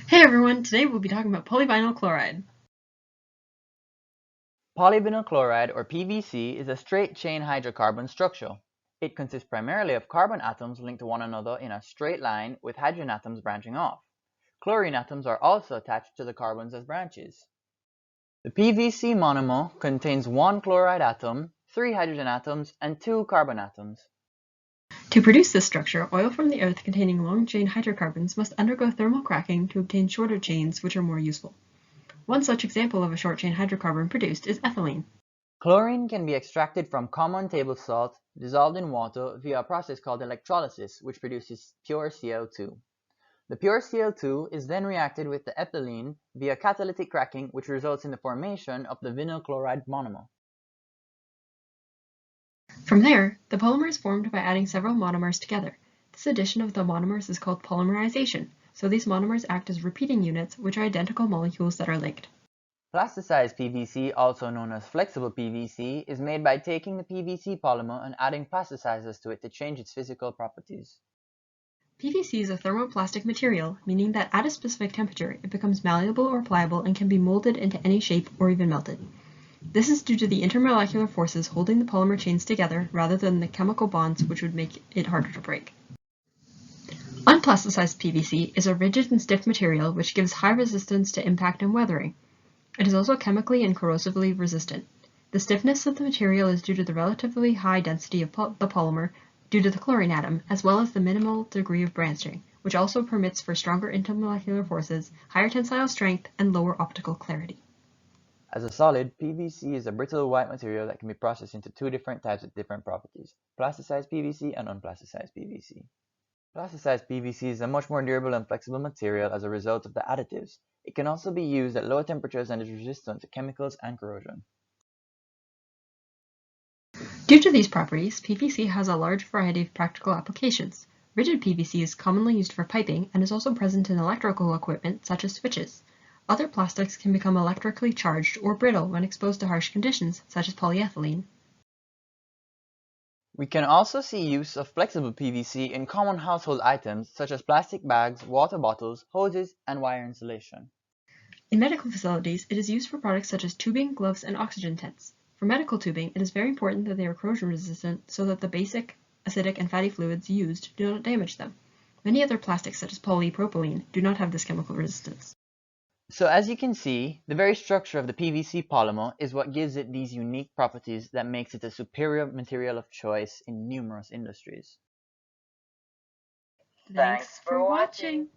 Hey everyone, today we'll be talking about polyvinyl chloride. Polyvinyl chloride, or PVC, is a straight-chain hydrocarbon structure. It consists primarily of carbon atoms linked to one another in a straight line with hydrogen atoms branching off. Chlorine atoms are also attached to the carbons as branches. The PVC monomer contains one chloride atom, three hydrogen atoms, and two carbon atoms. To produce this structure, oil from the earth containing long-chain hydrocarbons must undergo thermal cracking to obtain shorter chains, which are more useful. One such example of a short-chain hydrocarbon produced is ethylene. Chlorine can be extracted from common table salt dissolved in water via a process called electrolysis, which produces pure CO2. The pure CO2 is then reacted with the ethylene via catalytic cracking, which results in the formation of the vinyl chloride monomer. From there, the polymer is formed by adding several monomers together. This addition of the monomers is called polymerization, so these monomers act as repeating units, which are identical molecules that are linked. Plasticized PVC, also known as flexible PVC, is made by taking the PVC polymer and adding plasticizers to it to change its physical properties. PVC is a thermoplastic material, meaning that at a specific temperature it becomes malleable or pliable and can be molded into any shape or even melted. This is due to the intermolecular forces holding the polymer chains together rather than the chemical bonds which would make it harder to break. Unplasticized PVC is a rigid and stiff material which gives high resistance to impact and weathering. It is also chemically and corrosively resistant. The stiffness of the material is due to the relatively high density of the polymer due to the chlorine atom, as well as the minimal degree of branching, which also permits for stronger intermolecular forces, higher tensile strength, and lower optical clarity. As a solid, PVC is a brittle white material that can be processed into two different types with different properties: plasticized PVC and unplasticized PVC. Plasticized PVC is a much more durable and flexible material as a result of the additives. It can also be used at low temperatures and is resistant to chemicals and corrosion. Due to these properties, PVC has a large variety of practical applications. Rigid PVC is commonly used for piping and is also present in electrical equipment such as switches. Other plastics can become electrically charged or brittle when exposed to harsh conditions, such as polyethylene. We can also see use of flexible PVC in common household items such as plastic bags, water bottles, hoses, and wire insulation. In medical facilities, it is used for products such as tubing, gloves, and oxygen tents. For medical tubing, it is very important that they are corrosion resistant so that the basic acidic and fatty fluids used do not damage them. Many other plastics such as polypropylene do not have this chemical resistance. So as you can see, the very structure of the PVC polymer is what gives it these unique properties that makes it a superior material of choice in numerous industries. Thanks for watching!